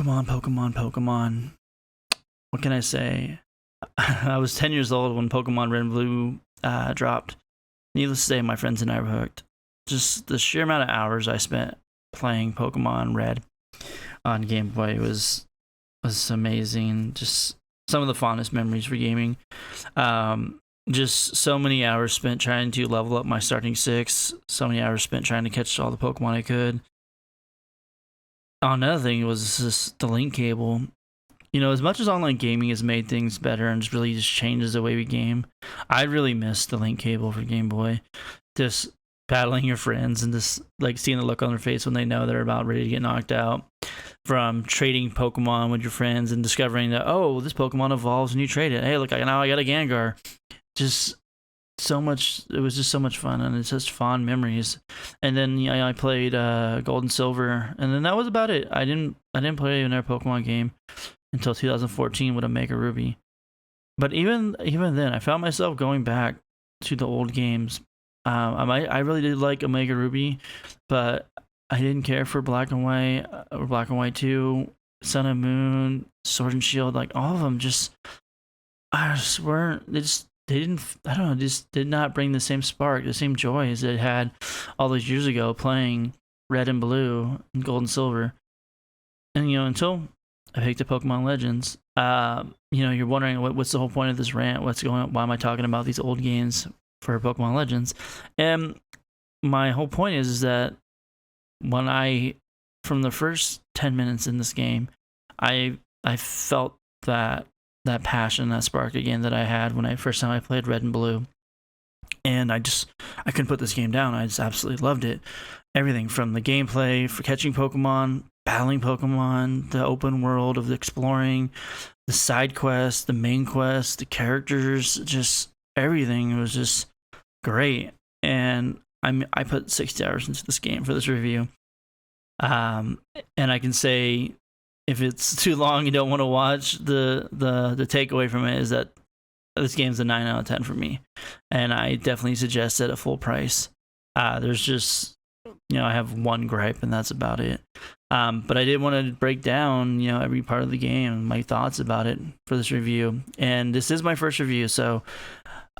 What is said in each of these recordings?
Pokemon. What can I say? I was 10 years old when Pokemon Red and Blue dropped. Needless to say, my friends and I were hooked. Just the sheer amount of hours I spent playing Pokemon Red on Game Boy was amazing. Just some of the fondest memories for gaming. Just so many hours spent trying to level up my starting six. So many hours spent trying to catch all the Pokemon I could. Another thing was just the link cable. You know, as much as online gaming has made things better and just really just changes the way we game, I really miss the link cable for Game Boy. Just battling your friends and just like seeing the look on their face when they know they're about ready to get knocked out. From trading Pokemon with your friends and discovering that, oh, this Pokemon evolves and you trade it. Hey, look, now I got a Gengar. Just so much. It was just so much fun, and it's just fond memories. And then I played Gold and Silver, and then that was about it. I didn't play another Pokemon game until 2014 with Omega Ruby. But even then, I found myself going back to the old games. I really did like Omega Ruby, but I didn't care for Black and White or Black and White 2, Sun and Moon, Sword and Shield. Like all of them, I just weren't. They didn't. I don't know. Just did not bring the same spark, the same joy as it had all those years ago playing Red and Blue and Gold and Silver. And until I picked up Pokemon Legends, you're wondering what's the whole point of this rant? What's going on? Why am I talking about these old games for Pokemon Legends? And my whole point is that from the first 10 minutes in this game, I felt that passion, that spark again that I had when first time I played Red and Blue. And I couldn't put this game down. I just absolutely loved it. Everything from the gameplay for catching Pokemon, battling Pokemon, the open world of exploring, the side quests, the main quests, the characters, just everything. It was just great. And I put 60 hours into this game for this review. And I can say, if it's too long, you don't want to watch, the takeaway from it is that this game's a 9 out of 10 for me. And I definitely suggest it at full price. There's just, I have one gripe and that's about it. But I did want to break down, every part of the game, my thoughts about it for this review. And this is my first review, so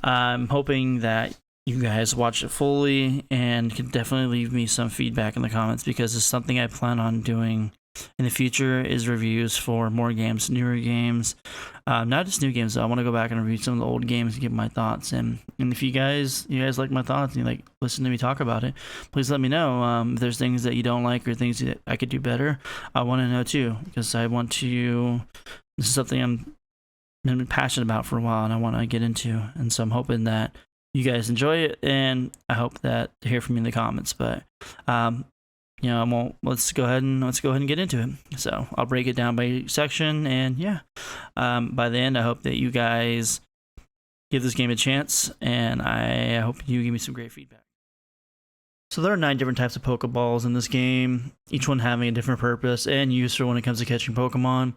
I'm hoping that you guys watch it fully and can definitely leave me some feedback in the comments, because it's something I plan on doing in the future, is reviews for more games, newer games, not just new games. I want to go back and review some of the old games and give my thoughts. And if you guys like my thoughts and you like listen to me talk about it, please let me know. If there's things that you don't like or things that I could do better, I want to know too, because I want to. This is something I'm been passionate about for a while, and I want to get into. And so I'm hoping that you guys enjoy it, and I hope that to hear from you in the comments. But let's go ahead and get into it. So I'll break it down by section, and by the end, I hope that you guys give this game a chance, and I hope you give me some great feedback. So there are 9 different types of Pokeballs in this game, each one having a different purpose and use for when it comes to catching Pokemon.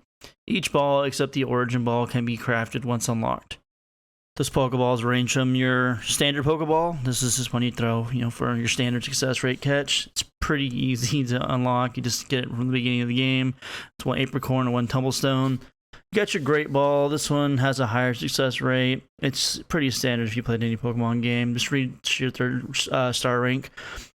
Each ball, except the Origin Ball, can be crafted once unlocked. Those Pokeballs range from your standard Pokeball. This is just one you throw, for your standard success rate catch. It's pretty easy to unlock. You just get it from the beginning of the game. It's 1 Apricorn and 1 Tumblestone. You got your Great Ball. This one has a higher success rate. It's pretty standard if you played any Pokemon game. Just reach your 3rd star rank.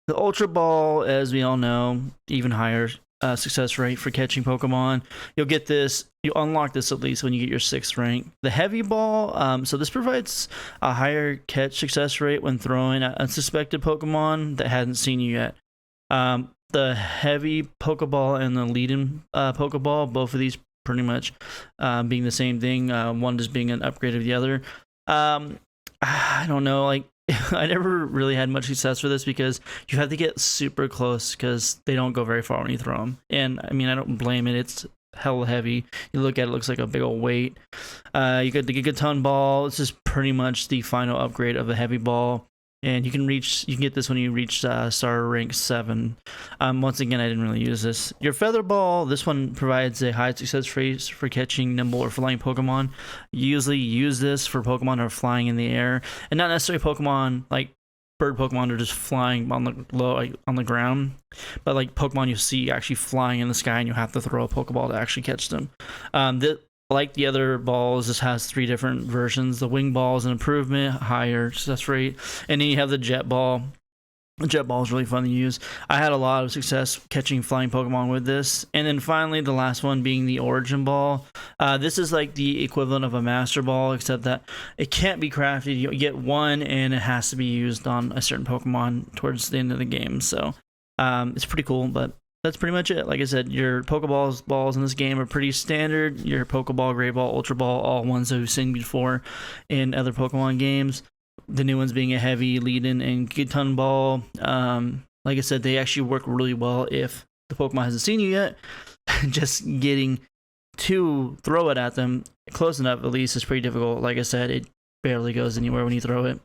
The Ultra Ball, as we all know, even higher success rate for catching Pokemon. You'll get this. You unlock this at least when you get your 6th rank. The Heavy Ball, so this provides a higher catch success rate when throwing at unsuspected Pokemon that hadn't seen you yet. The Heavy Pokeball and the Lead-In Pokeball, both of these pretty much being the same thing. One just being an upgrade of the other. I don't know, I never really had much success for this because you have to get super close because they don't go very far when you throw them. And I don't blame it. It's hella heavy. You look at it, looks like a big old weight. You got the Gigaton Ball. It's just pretty much the final upgrade of the Heavy Ball. And you can get this when you reach star rank 7. Once again, I didn't really use this. Your Feather Ball, this one provides a high success rate for catching nimble or flying Pokemon. You usually use this for Pokemon that are flying in the air, and not necessarily Pokemon like bird Pokemon are just flying on the low, like, on the ground, but like Pokemon you see actually flying in the sky, and you have to throw a Pokeball to actually catch them. Like the other balls, this has 3 different versions. The wing ball is an improvement, higher success rate, and then you have the jet ball. The jet ball is really fun to use. I had a lot of success catching flying Pokemon with this. And then finally, the last one being the Origin Ball. This is like the equivalent of a Master Ball, except that it can't be crafted. You get one, and it has to be used on a certain Pokemon towards the end of the game. So it's pretty cool, but that's pretty much it. Like I said, your Pokeballs in this game are pretty standard. Your Pokeball, Great Ball, Ultra Ball, all ones that we've seen before in other Pokemon games. The new ones being a heavy lead-in and Giton Ball. Like I said, they actually work really well if the Pokemon hasn't seen you yet. Just getting to throw it at them close enough, at least, is pretty difficult. Like I said, it barely goes anywhere when you throw it.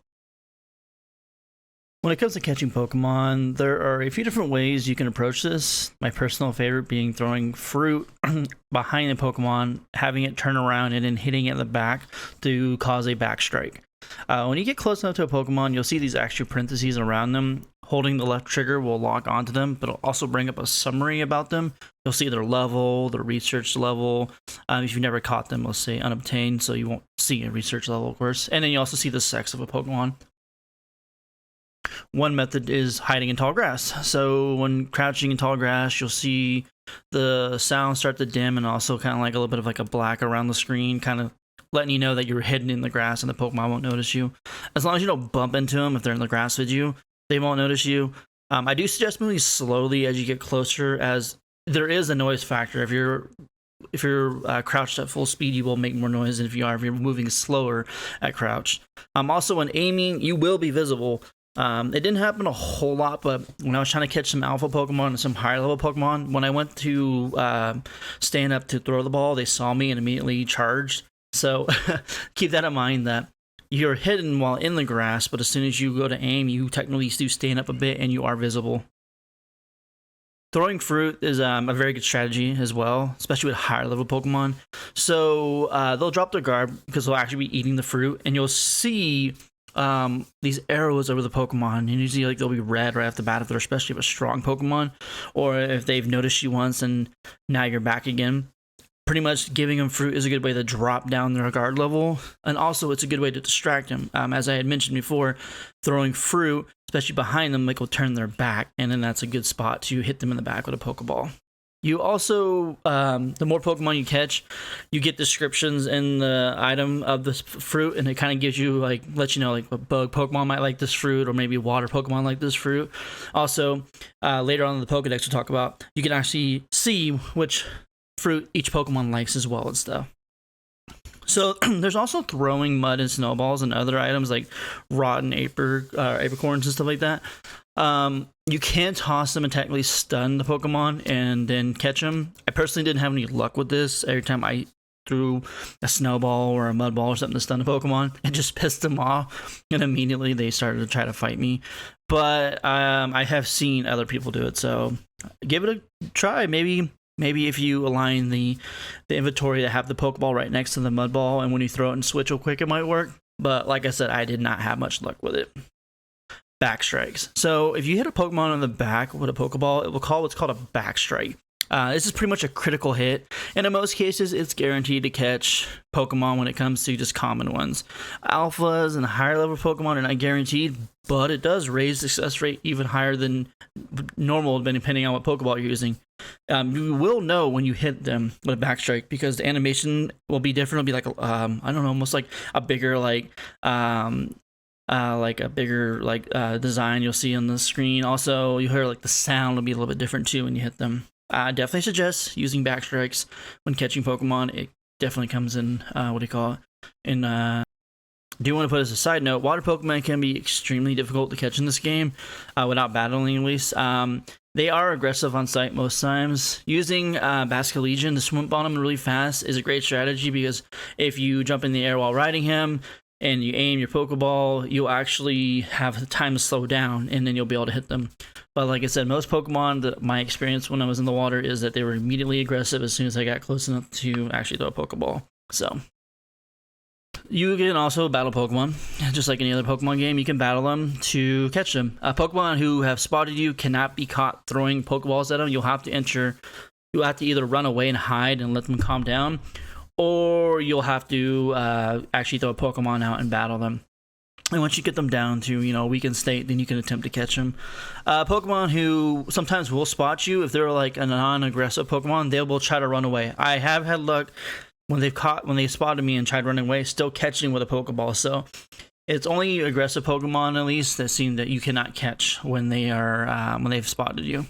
When it comes to catching Pokemon, there are a few different ways you can approach this. My personal favorite being throwing fruit behind the Pokemon, having it turn around, and then hitting it in the back to cause a back strike. When you get close enough to a Pokemon, you'll see these extra parentheses around them. Holding the left trigger will lock onto them, but it'll also bring up a summary about them. You'll see their level, their research level. If you've never caught them, let's say unobtained, so you won't see a research level, of course. And then you also see the sex of a Pokemon. One method is hiding in tall grass. So when crouching in tall grass, you'll see the sound start to dim, and also kind of like a little bit of like a black around the screen, kind of letting you know that you're hidden in the grass and the Pokemon won't notice you. As long as you don't bump into them, if they're in the grass with you, they won't notice you. I do suggest moving slowly as you get closer, as there is a noise factor. If you're crouched at full speed, you will make more noise than if you're moving slower at crouch. Also, when aiming, you will be visible. It didn't happen a whole lot, but when I was trying to catch some alpha Pokemon and some higher level Pokemon, when I went to stand up to throw the ball, they saw me and immediately charged. So keep that in mind, that you're hidden while in the grass, but as soon as you go to aim, you technically do stand up a bit and you are visible. Throwing fruit is a very good strategy as well, especially with higher level Pokemon. So they'll drop their guard because they'll actually be eating the fruit, and you'll see these arrows over the Pokemon, and usually like they'll be red right off the bat if they're especially a strong Pokemon, or if they've noticed you once and now you're back again. Pretty much giving them fruit is a good way to drop down their guard level, and also it's a good way to distract them. As I had mentioned before, throwing fruit, especially behind them, like will turn their back, and then that's a good spot to hit them in the back with a Pokeball. You also, the more Pokemon you catch, you get descriptions in the item of this fruit, and it kind of gives you, like, lets you know, like, what bug Pokemon might like this fruit, or maybe water Pokemon like this fruit. Also, later on in the Pokedex we'll talk about, you can actually see which fruit each Pokemon likes as well and stuff. So there's also throwing mud and snowballs and other items like rotten apricorns and stuff like that. You can toss them and technically stun the Pokemon and then catch them. I personally didn't have any luck with this. Every time I threw a snowball or a mud ball or something to stun the Pokemon, it just pissed them off, and immediately they started to try to fight me. But I have seen other people do it, so give it a try. Maybe if you align the inventory to have the Pokeball right next to the Mud Ball, and when you throw it and switch real quick, it might work. But like I said, I did not have much luck with it. Back strikes. So if you hit a Pokemon on the back with a Pokeball, it will call what's called a back strike. This is pretty much a critical hit, and in most cases, it's guaranteed to catch Pokemon when it comes to just common ones. Alphas and higher level Pokemon are not guaranteed, but it does raise the success rate even higher than normal, depending on what Pokeball you're using. You will know when you hit them with a backstrike because the animation will be different. It'll be like I don't know, almost like a bigger design you'll see on the screen. Also, you hear like the sound will be a little bit different too when you hit them. I definitely suggest using backstrikes when catching Pokemon. It definitely comes in do want to put as a side note, water Pokemon can be extremely difficult to catch in this game without battling, at least. They are aggressive on sight most times. Using Basculegion to swim on him really fast is a great strategy because if you jump in the air while riding him and you aim your Pokeball, you'll actually have the time to slow down, and then you'll be able to hit them. But like I said, most Pokemon, my experience when I was in the water is that they were immediately aggressive as soon as I got close enough to actually throw a Pokeball. So You can also battle Pokemon, just like any other Pokemon game. You can battle them to catch them. Pokemon who have spotted you cannot be caught throwing Pokeballs at them. You'll have to either run away and hide and let them calm down, or you'll have to actually throw a Pokemon out and battle them. And once you get them down to, a weakened state, then you can attempt to catch them. Pokemon who sometimes will spot you, if they're like a non-aggressive Pokemon, they will try to run away. I have had luck when they spotted me and tried running away, still catching with a Pokeball. So it's only aggressive Pokemon, at least, that seem that you cannot catch when they've spotted you.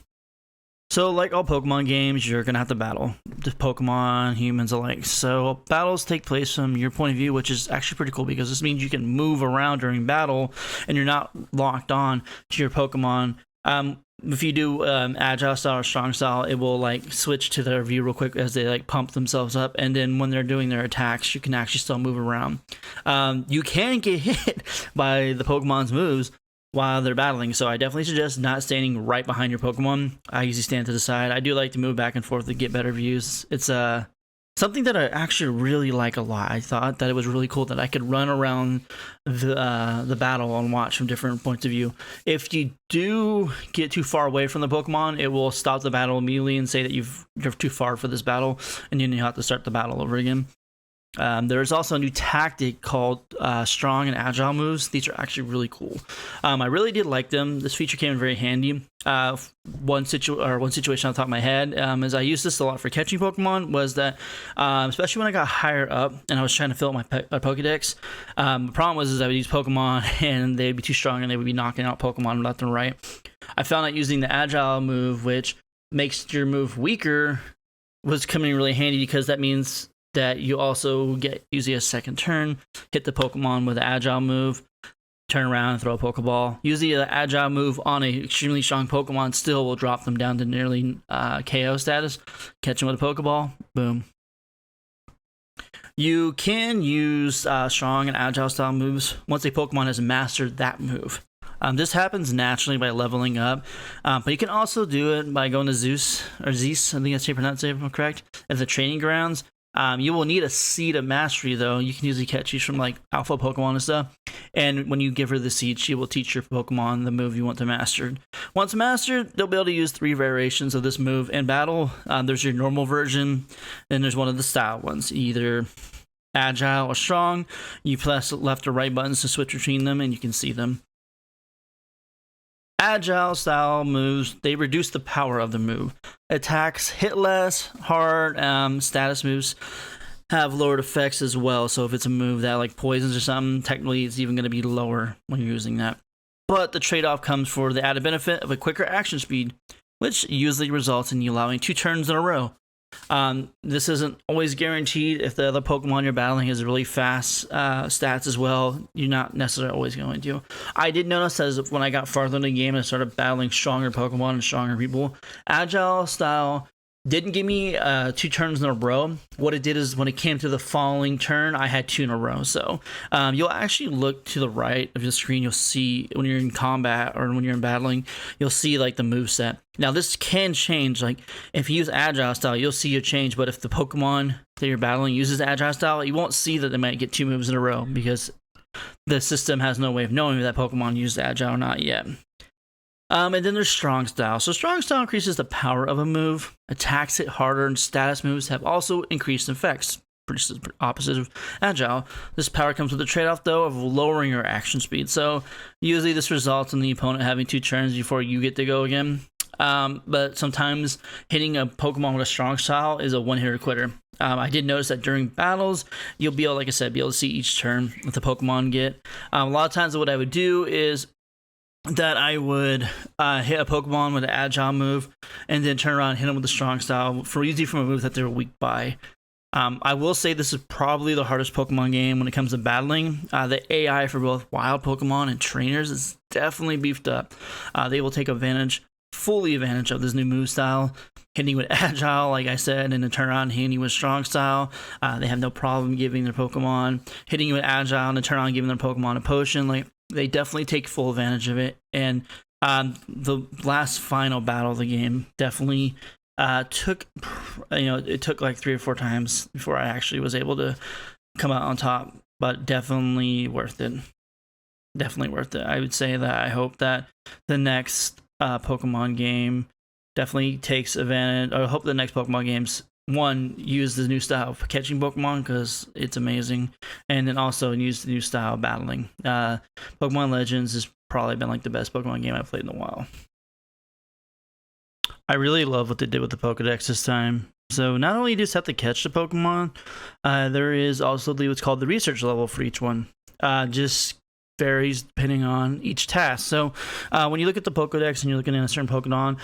So, like all Pokemon games, you're going to have to battle the Pokemon, humans alike. So, battles take place from your point of view, which is actually pretty cool because this means you can move around during battle and you're not locked on to your Pokemon. If you do agile style or strong style, it will like switch to their view real quick as they like pump themselves up, and then when they're doing their attacks, you can actually still move around. You can get hit by the Pokemon's moves while they're battling, so I definitely suggest not standing right behind your Pokemon. I usually stand to the side. I do like to move back and forth to get better views. It's something that I actually really like a lot. I thought that it was really cool that I could run around the battle and watch from different points of view. If you do get too far away from the Pokemon, it will stop the battle immediately and say that you're too far for this battle, and then you have to start the battle over again. There's also a new tactic called strong and agile moves. These are actually really cool. I really did like them. This feature came in very handy. One situation on the top of my head is I used this a lot for catching Pokemon, was that especially when I got higher up and I was trying to fill up my Pokedex, the problem was I would use Pokemon and they'd be too strong and they would be knocking out Pokemon left and right. I found that using the agile move, which makes your move weaker, was coming in really handy because that means that you also get usually a second turn, hit the Pokemon with an agile move, turn around and throw a Pokeball. Usually the agile move on a extremely strong Pokemon still will drop them down to nearly KO status. Catch them with a Pokeball, boom. You can use strong and agile style moves once a Pokemon has mastered that move. This happens naturally by leveling up, but you can also do it by going to Zeus, I think that's how you pronounce it if I'm correct, at the training grounds. You will need a seed of mastery, though. You can usually catch these from like alpha Pokemon and stuff. And when you give her the seed, she will teach your Pokemon the move you want to master. Once mastered, they'll be able to use 3 variations of this move in battle. There's your normal version, then there's one of the style ones, either agile or strong. You press left or right buttons to switch between them, and you can see them. Agile style moves, they reduce the power of the move. Attacks hit less hard. Status moves have lowered effects as well. So if it's a move that like poisons or something, technically it's even going to be lower when you're using that. But the trade-off comes for the added benefit of a quicker action speed, which usually results in you allowing 2 turns in a row. This isn't always guaranteed. If the other Pokemon you're battling has really fast stats as well, you're not necessarily always going to. I did notice as when I got farther in the game and I started battling stronger Pokemon and stronger people, agile style didn't give me 2 turns in a row. What it did is when it came to the following turn, I had 2 in a row. So you'll actually look to the right of the screen. You'll see when you're in combat or when you're in battling, you'll see like the moveset. Now this can change. Like if you use agile style, you'll see a change. But if the Pokemon that you're battling uses agile style, you won't see that they might get 2 moves in a row because the system has no way of knowing if that Pokemon used agile or not yet. And then there's strong style. So strong style increases the power of a move. Attacks hit harder, and status moves have also increased effects. Pretty opposite of agile. This power comes with a trade-off, though, of lowering your action speed. So usually this results in the opponent having 2 turns before you get to go again. But sometimes hitting a Pokemon with a strong style is a one-hitter quitter. I did notice that during battles, you'll be able, like I said, be able to see each turn that the Pokemon get. A lot of times what I would do is that I would hit a Pokemon with an agile move and then turn around and hit them with a strong style for usually from a move that they're weak by. I will say this is probably the hardest Pokemon game when it comes to battling. The AI for both wild Pokemon and trainers is definitely beefed up. They will take fully advantage of this new move style. Hitting with agile, like I said, and then turn around and hitting you with strong style. They have no problem giving their Pokemon. Hitting you with agile and then turn around and giving their Pokemon a potion. Like they definitely take full advantage of it. And the last final battle of the game definitely took like 3 or 4 times before I actually was able to come out on top. but definitely worth it. Definitely worth it. I would say that I hope that the next Pokemon game definitely takes advantage. I hope the next Pokemon games, one, use the new style of catching Pokemon because it's amazing, and then also use the new style of battling. Pokemon Legends has probably been like the best Pokemon game I've played in a while. I really love what they did with the Pokedex this time. So not only do you just have to catch the Pokemon, there is also what's called the research level for each one. Just varies depending on each task. So when you look at the Pokedex and you're looking at a certain Pokemon,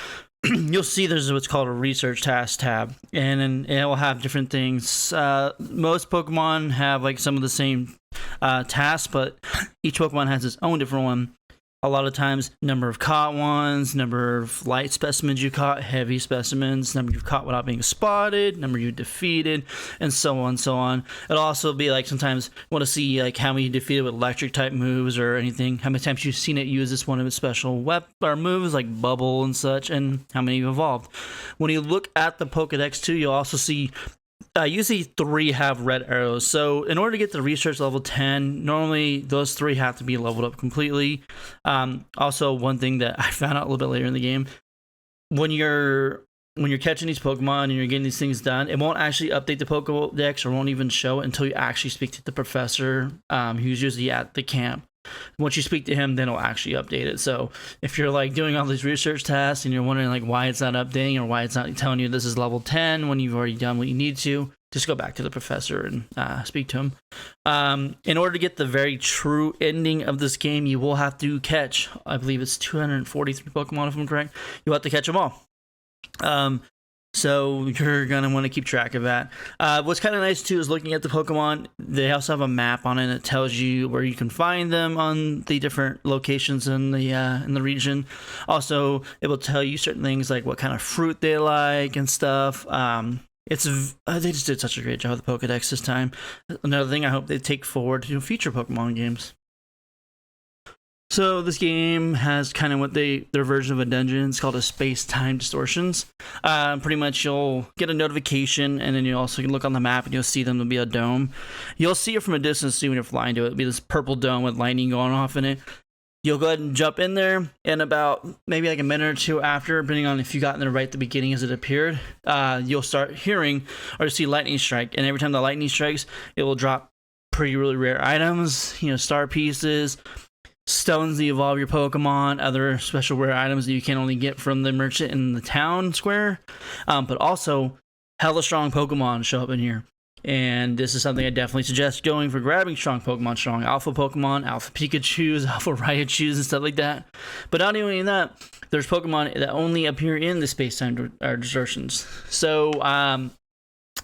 you'll see there's what's called a research task tab, and then it will have different things. Most Pokemon have like some of the same tasks, but each Pokemon has its own different one. A lot of times, number of caught ones, number of light specimens you caught, heavy specimens, number you've caught without being spotted, number you defeated, and so on and so on. It'll also be like sometimes want to see like how many you defeated with electric type moves or anything, how many times you've seen it use this one of its special or moves like bubble and such, and how many you've evolved. When you look at the Pokedex too, you'll also see usually 3 have red arrows. So in order to get to research level 10, normally those 3 have to be leveled up completely. Also, one thing that I found out a little bit later in the game, when you're catching these Pokemon and you're getting these things done, it won't actually update the Pokedex or won't even show it until you actually speak to the professor, who's usually at the camp. Once you speak to him, then it'll actually update it. So if you're like doing all these research tasks and you're wondering like why it's not updating or why it's not telling you this is level 10 when you've already done what you need to, just go back to the professor and speak to him. In order to get the very true ending of this game, you will have to catch, I believe it's 243 Pokemon if I'm correct. You'll have to catch them all. So you're going to want to keep track of that. What's kind of nice too is looking at the Pokemon. They also have a map on it that tells you where you can find them on the different locations in the region. Also, it will tell you certain things like what kind of fruit they like and stuff. They just did such a great job with the Pokedex this time. Another thing I hope they take forward to future Pokemon games. So this game has kind of what their version of a dungeon. It's called a space-time distortions. Pretty much you'll get a notification, and then you also can look on the map and you'll see them to be a dome. You'll see it from a distance too when you're flying to it. It'll be this purple dome with lightning going off in it. You'll go ahead and jump in there, and about maybe like a minute or two after, depending on if you got in there right at the beginning as it appeared, you'll start hearing or see lightning strike. And every time the lightning strikes, it will drop really rare items, star pieces, stones to evolve your Pokemon, other special rare items that you can only get from the merchant in the town square, but also hella strong Pokemon show up in here. And this is something I definitely suggest going for grabbing strong alpha Pokemon, alpha Pikachus, alpha Raichus, and stuff like that. But not only that, there's Pokemon that only appear in the space-time distortions. So I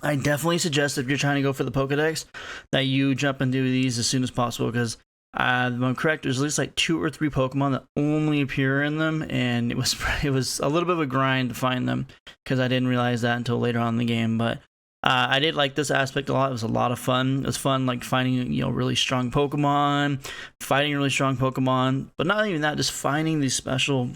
definitely suggest if you're trying to go for the Pokedex that you jump and do these as soon as possible, because if I'm correct, there's at least like 2 or 3 Pokemon that only appear in them, and it was a little bit of a grind to find them because I didn't realize that until later on in the game. But I did like this aspect a lot. It was a lot of fun. It was fun like finding really strong Pokemon, fighting really strong Pokemon, but not even that, just finding these special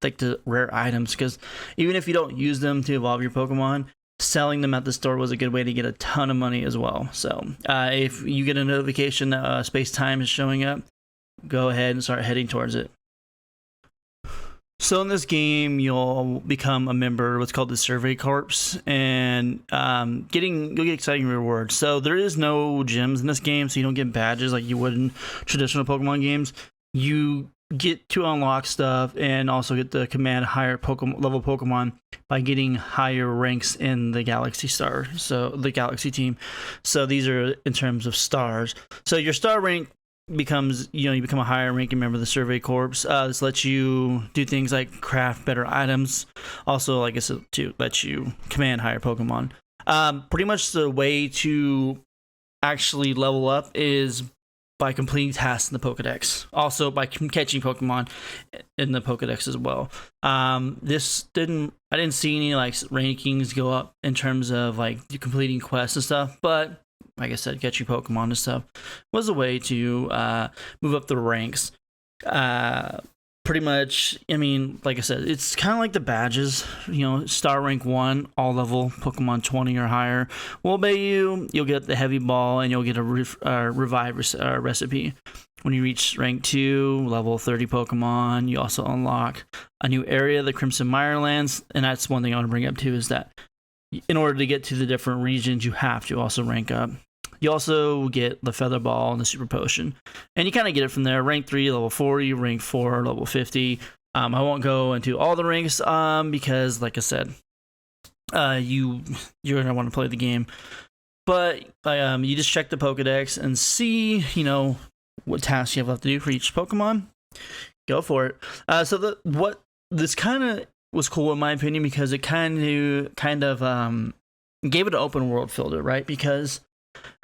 like the rare items, because even if you don't use them to evolve your Pokemon, selling them at the store was a good way to get a ton of money as well. So if you get a notification that space-time is showing up, go ahead and start heading towards it. So in this game, you'll become a member of what's called the Survey Corps, and you'll get exciting rewards. So there is no gyms in this game, so you don't get badges like you would in traditional Pokemon games. You get to unlock stuff and also get to command higher level Pokemon by getting higher ranks in the Galaxy Star, so the Galaxy team. So these are in terms of stars. So your star rank becomes, you become a higher ranking member of the Survey Corps. This lets you do things like craft better items. Also, like I said, to let you command higher Pokemon. Pretty much the way to actually level up is by completing tasks in the Pokedex. Also by catching Pokemon in the Pokedex as well. I didn't see any like rankings go up in terms of like completing quests and stuff, but like I said, catching Pokemon and stuff was a way to move up the ranks. pretty much, I mean, like I said, it's kind of like the badges. Star rank 1, all level Pokemon 20 or higher will obey you. You'll get the heavy ball, and you'll get a revive recipe. When you reach rank 2, level 30 Pokemon, you also unlock a new area, the Crimson Mirelands. And that's one thing I want to bring up too, is that in order to get to the different regions, you have to also rank up. You also get the Feather Ball and the Super Potion. And you kind of get it from there. Rank 3, level 40, rank 4, level 50. I won't go into all the ranks because, like I said, you're going to want to play the game. But you just check the Pokedex and see, what tasks you have left to do for each Pokemon. Go for it. So what this kind of was cool in my opinion, because it kind of gave it an open world filter, right? Because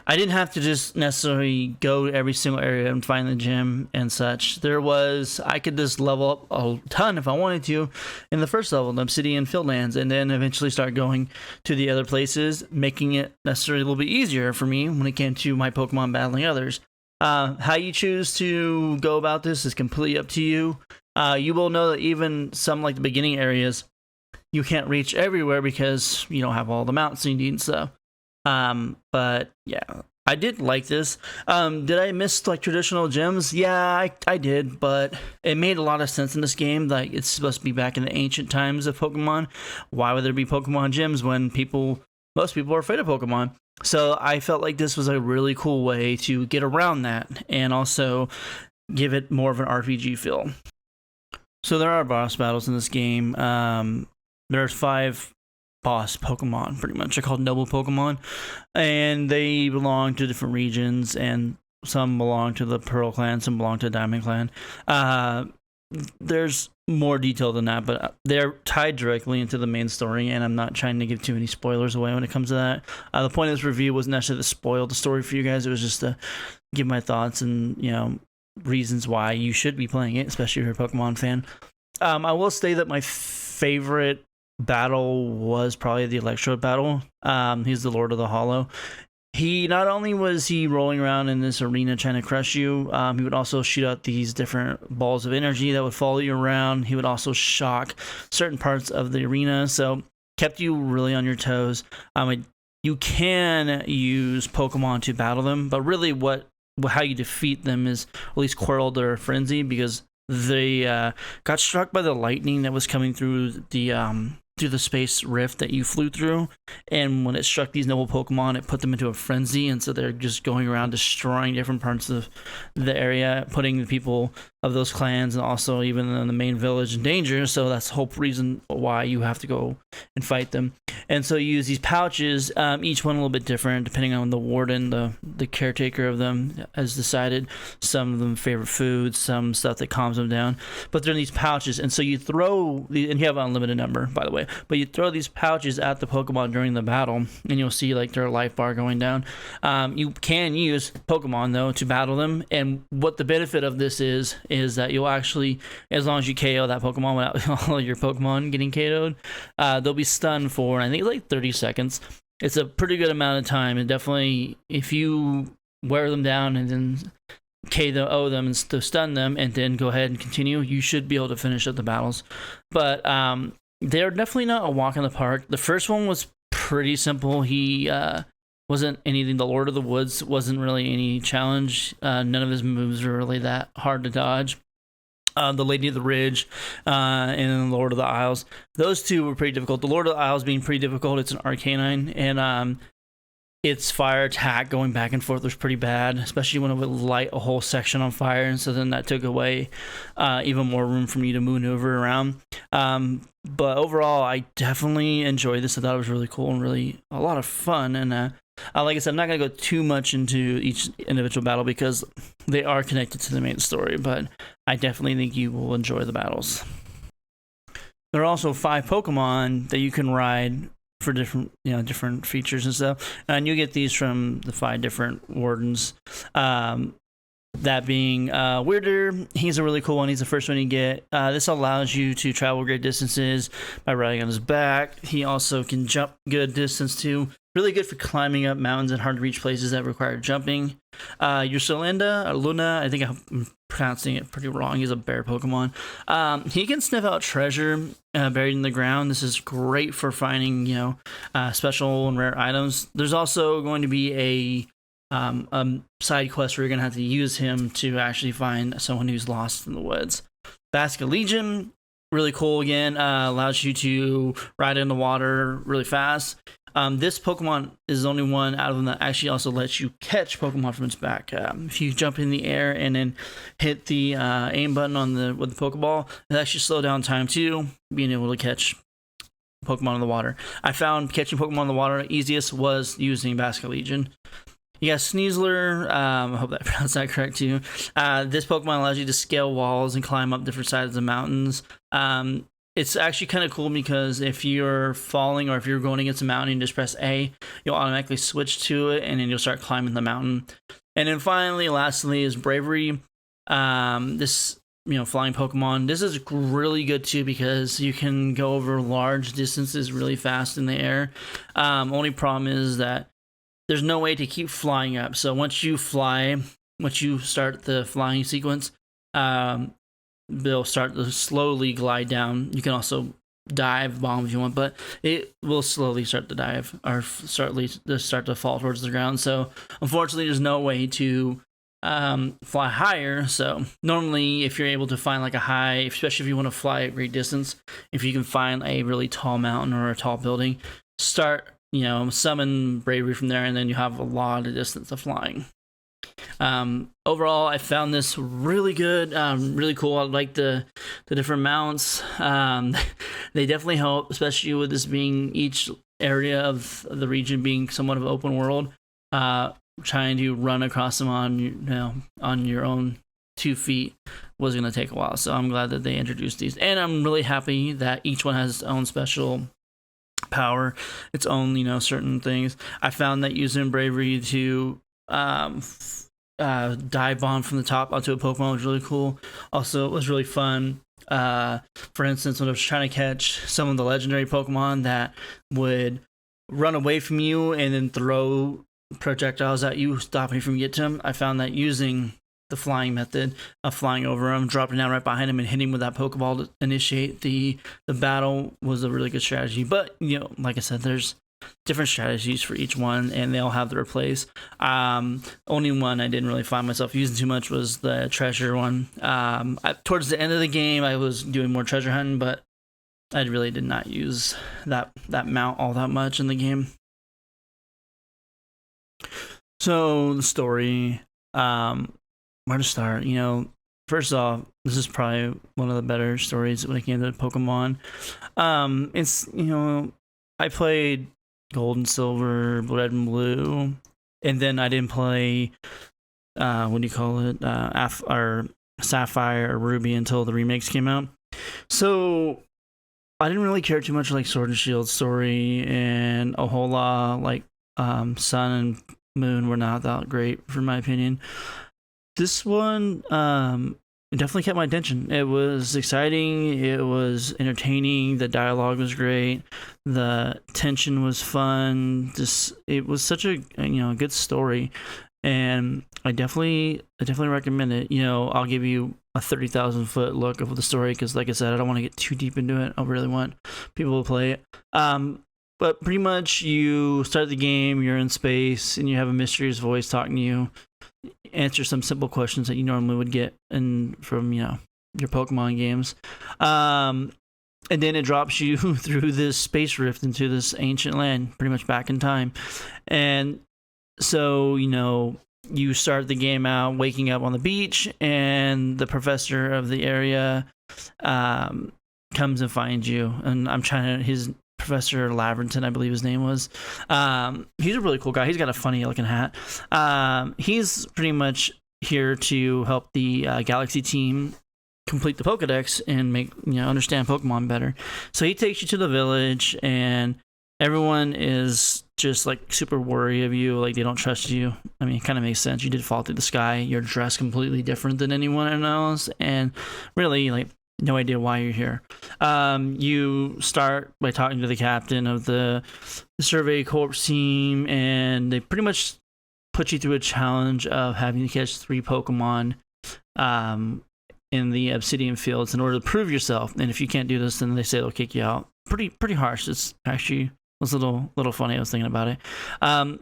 I didn't have to just necessarily go to every single area and find the gym and such. I could just level up a ton if I wanted to in the first level, the Obsidian Fieldlands, and then eventually start going to the other places, making it necessarily a little bit easier for me when it came to my Pokemon battling others. How you choose to go about this is completely up to you. You will know that even some like the beginning areas, you can't reach everywhere because you don't have all the mounts you need and stuff. But yeah, I did like this. Did I miss like traditional gyms? Yeah, I did, but it made a lot of sense in this game. Like, it's supposed to be back in the ancient times of Pokemon. Why would there be Pokemon gyms when most people are afraid of Pokemon? So I felt like this was a really cool way to get around that and also give it more of an RPG feel. So there are boss battles in this game. There's 5 boss Pokemon, pretty much. They're called noble Pokemon, and they belong to different regions, and some belong to the Pearl Clan, some belong to the Diamond Clan. There's more detail than that, but they're tied directly into the main story, and I'm not trying to give too many spoilers away when it comes to that. The point of this review wasn't necessarily to spoil the story for you guys. It was just to give my thoughts and, reasons why you should be playing it, especially if you're a Pokemon fan. I will say that my favorite battle was probably the Electrode battle. He's the Lord of the Hollow. He not only was he rolling around in this arena trying to crush you, he would also shoot out these different balls of energy that would follow you around. He would also shock certain parts of the arena, so kept you really on your toes. You can use Pokemon to battle them, but really how you defeat them is at least quell their frenzy, because they got struck by the lightning that was coming through the space rift that you flew through, and when it struck these noble Pokemon, it put them into a frenzy, and so they're just going around destroying different parts of the area, putting the people of those clans and also even in the main village in danger. So that's the whole reason why you have to go and fight them. And so you use these pouches, each one a little bit different depending on the warden, the caretaker of them has decided. Some of them favorite foods, some stuff that calms them down, but they're in these pouches. And so you throw and you have an unlimited number, by the way, but you throw these pouches at the Pokemon during the battle, and you'll see like their life bar going down. You can use Pokemon though to battle them, and what the benefit of this is that you'll actually, as long as you KO that Pokemon without all your Pokemon getting KO'd, they'll be stunned for, I think, like 30 seconds. It's a pretty good amount of time, and definitely if you wear them down and then KO them and stun them and then go ahead and continue, you should be able to finish up the battles. But they're definitely not a walk in the park. The first one was pretty simple. He wasn't anything. The Lord of the Woods wasn't really any challenge. None of his moves were really that hard to dodge. The Lady of the Ridge and the Lord of the Isles, those two were pretty difficult. The Lord of the Isles being pretty difficult. It's an Arcanine, and its fire attack going back and forth was pretty bad, especially when it would light a whole section on fire, and so then that took away even more room for me to maneuver around. But overall, I definitely enjoyed this. I thought it was really cool and really a lot of fun. And like I said, I'm not going to go too much into each individual battle because they are connected to the main story, but I definitely think you will enjoy the battles. There are also 5 Pokemon that you can ride for different features and stuff, and you get these from the 5 different wardens. That being Weirder, he's a really cool one. He's the first one you get. This allows you to travel great distances by riding on his back. He also can jump good distance too. Really good for climbing up mountains and hard to reach places that require jumping. Your Solinda, or Luna, I think I'm pronouncing it pretty wrong. He's a bear Pokemon. He can sniff out treasure buried in the ground. This is great for finding, special and rare items. There's also going to be a side quest where you're going to have to use him to actually find someone who's lost in the woods. Basket Legion, really cool again. Allows you to ride in the water really fast. This Pokemon is the only one out of them that actually also lets you catch Pokemon from its back. If you jump in the air and then hit the aim button with the Pokeball, it actually slow down time too, being able to catch Pokemon in the water. I found catching Pokemon in the water easiest was using Basket Legion. You got Sneasler. I hope that I pronounced that correct too. This Pokemon allows you to scale walls and climb up different sides of the mountains. It's actually kind of cool because if you're falling or if you're going against a mountain and you just press A, you'll automatically switch to it and then you'll start climbing the mountain. And then finally, lastly, is Bravery. This flying Pokemon. This is really good too because you can go over large distances really fast in the air. Only problem is that there's no way to keep flying up. So once you start the flying sequence, they'll start to slowly glide down. You can also dive bomb if you want, but it will slowly start to dive or start to fall towards the ground. So unfortunately, there's no way to fly higher. So normally, if you're able to find like a high, especially if you want to fly a great distance, if you can find a really tall mountain or a tall building, summon Bravery from there, and then you have a lot of distance of flying. Overall, I found this really good, really cool. I like the different mounts. They definitely help, especially with this being each area of the region being somewhat of an open world. Trying to run across them on your own 2 feet was going to take a while. So I'm glad that they introduced these, and I'm really happy that each one has its own special power, its own certain things. I found that using Bravery to dive bomb from the top onto a Pokemon was really cool. Also, it was really fun. For instance, when I was trying to catch some of the legendary Pokemon that would run away from you and then throw projectiles at you, stopping you from getting to them, I found that using the flying method of flying over them, dropping down right behind him, and hitting with that Pokeball to initiate the battle was a really good strategy. But like I said, there's different strategies for each one, and they all have their place. Only one I didn't really find myself using too much was the treasure one. Towards the end of the game, I was doing more treasure hunting, but I really did not use that mount all that much in the game. So the story, where to start? First off, this is probably one of the better stories when it came to Pokemon. It's I played Gold and Silver, Red and Blue, and then I didn't play or Sapphire or Ruby until the remakes came out. So I didn't really care too much like Sword and Shield story, and a whole lot like Sun and Moon were not that great for my opinion. This one it definitely kept my attention. It was exciting, it was entertaining, the dialogue was great, the tension was fun. It was such a good story, and I definitely recommend it. I'll give you a 30,000 foot look of the story because, like I said, I don't want to get too deep into it. I really want people to play it. But pretty much, you start the game, you're in space, and you have a mysterious voice talking to you. Answer some simple questions that you normally would get from your Pokemon games, and then it drops you through this space rift into this ancient land, pretty much back in time. And so you start the game out waking up on the beach, and the professor of the area comes and finds you. And his Professor Labyrinthine, I believe his name was. He's a really cool guy. He's got a funny looking hat. He's pretty much here to help the Galaxy team complete the Pokedex and make understand Pokemon better. So he takes you to the village, and everyone is just like super worried of you. Like, they don't trust you. I mean, it kind of makes sense. You did fall through the sky. You're dressed completely different than anyone else, and really, like, no idea why you're here. You start by talking to the captain of the Survey Corps team, and they pretty much put you through a challenge of having to catch 3 Pokemon in the Obsidian Fields in order to prove yourself. And if you can't do this, then they say they'll kick you out. Pretty harsh. It's actually was a little funny. I was thinking about it.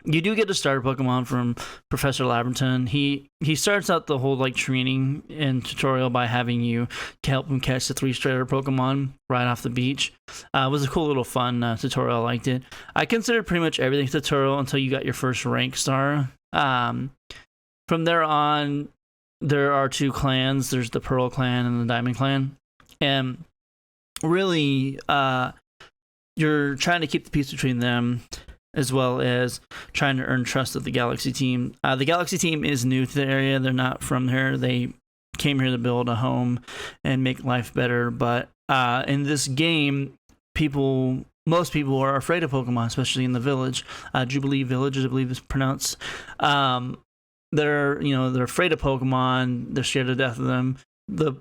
You do get to start a Pokemon from Professor Laverton. He starts out the whole like training and tutorial by having you help him catch the 3 Strider Pokemon right off the beach. It was a cool little fun tutorial. I liked it. I considered pretty much everything tutorial until you got your first rank star. From there on, there are 2 clans. There's the Pearl Clan and the Diamond Clan, and really, you're trying to keep the peace between them, as well as trying to earn trust of the Galaxy team. The Galaxy team is new to the area. They're not from here. They came here to build a home and make life better. But in this game, most people are afraid of Pokemon, especially in the village. Jubilee Village, I believe it's pronounced. They're afraid of Pokemon. They're scared to death of them. The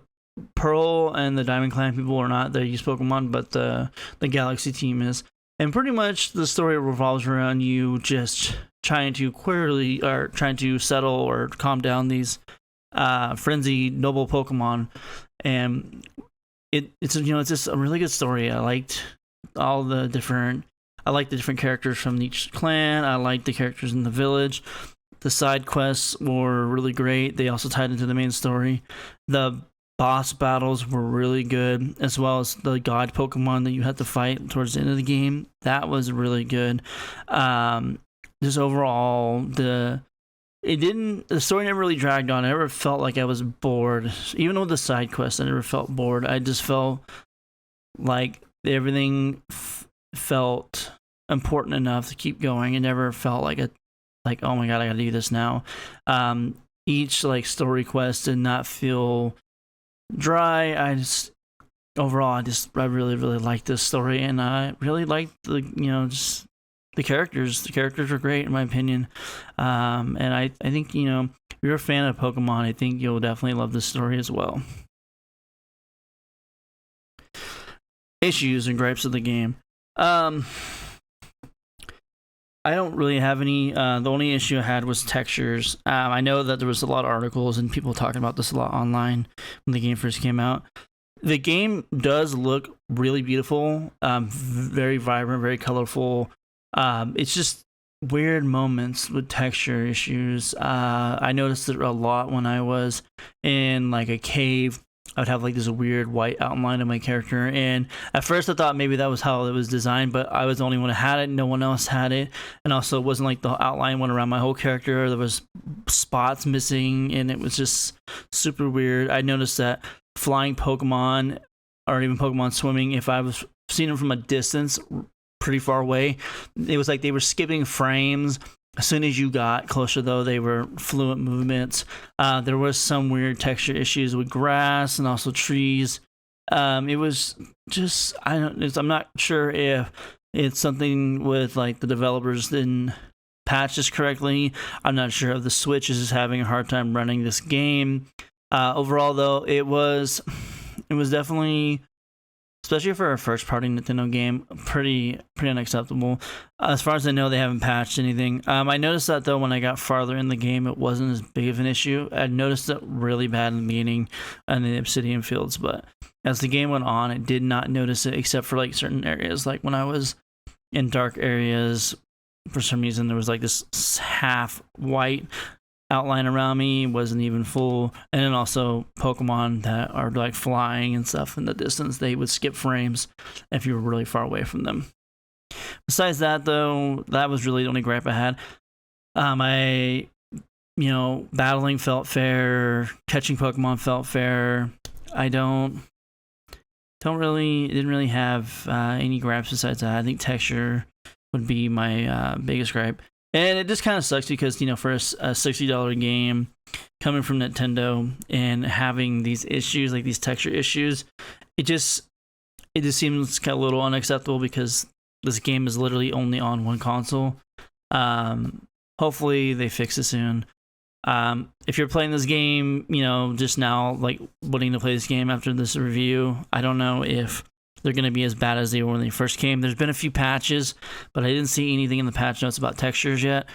Pearl and the Diamond Clan people are not. They use Pokemon, but the Galaxy team is. And pretty much the story revolves around you just trying to settle or calm down these frenzied noble Pokemon. And it's just a really good story. I liked the different characters from each clan. I liked the characters in the village. The side quests were really great. They also tied into the main story. The boss battles were really good, as well as the god Pokemon that you had to fight towards the end of the game. That was really good. Just overall, the story never really dragged on. I never felt like I was bored. Even with the side quests, I never felt bored. I just felt like everything felt important enough to keep going. It never felt like oh my god, I gotta do this now. Each like story quest did not feel dry. I really liked this story, and I really liked the characters. The characters were great in my opinion. And I think if you're a fan of Pokemon, I think you'll definitely love this story as well. Issues and gripes of the game. I don't really have any. The only issue I had was textures. I know that there was a lot of articles and people talking about this a lot online when the game first came out. The game does look really beautiful, very vibrant, very colorful. It's just weird moments with texture issues. I noticed it a lot when I was in like a cave. I would have like this weird white outline of my character, and at first I thought maybe that was how it was designed, but I was the only one that had it. No one else had it, and also it wasn't like the outline went around my whole character. There was spots missing, and it was just super weird. I noticed that flying Pokemon, or even Pokemon swimming, if I was seeing them from a distance, pretty far away, it was like they were skipping frames. As soon as you got closer, though, they were fluent movements. There was some weird texture issues with grass and also trees. It was just, I'm not sure if it's something with like the developers didn't patch this correctly. I'm not sure if the Switch is just having a hard time running this game. Overall, though, it was definitely, especially for a first-party Nintendo game, pretty unacceptable. As far as I know, they haven't patched anything. I noticed that, though, when I got farther in the game, it wasn't as big of an issue. I noticed it really bad in the beginning in the Obsidian Fields, but as the game went on, I did not notice it, except for like certain areas. Like when I was in dark areas, for some reason, there was like this half white outline around me, wasn't even full. And then also Pokemon that are like flying and stuff in the distance, they would skip frames if you were really far away from them. Besides that, though, that was really the only gripe I had. Battling felt fair, catching Pokemon felt fair. I didn't really have any gripes besides that. I think texture would be my biggest gripe. And it just kind of sucks because, for a $60 game coming from Nintendo and having these issues, like these texture issues, it just seems kind of a little unacceptable because this game is literally only on one console. Hopefully they fix it soon. If you're playing this game, just now, like wanting to play this game after this review, I don't know if they're going to be as bad as they were when they first came. There's been a few patches, but I didn't see anything in the patch notes about textures yet.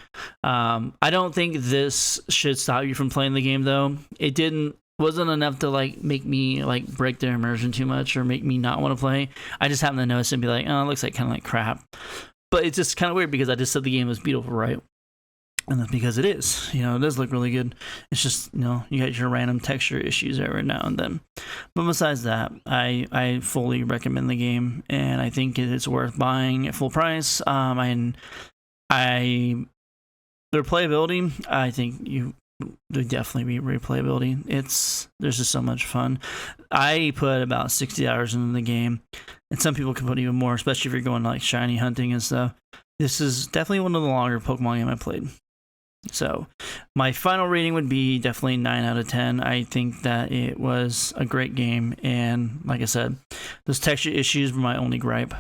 I don't think this should stop you from playing the game, though. It wasn't enough to like make me like break their immersion too much or make me not want to play. I just happened to notice and be like, oh, it looks like kind of like crap. But it's just kind of weird because I just said the game was beautiful, right? And that's because it is. It does look really good. It's just, you got your random texture issues every now and then. But besides that, I fully recommend the game, and I think it's worth buying at full price. Their playability, I think there'd definitely be replayability. There's just so much fun. I put about 60 hours into the game, and some people can put even more, especially if you're going like shiny hunting and stuff. This is definitely one of the longer Pokemon games I played. So my final rating would be definitely 9 out of 10. I think that it was a great game, and like I said, those texture issues were my only gripe.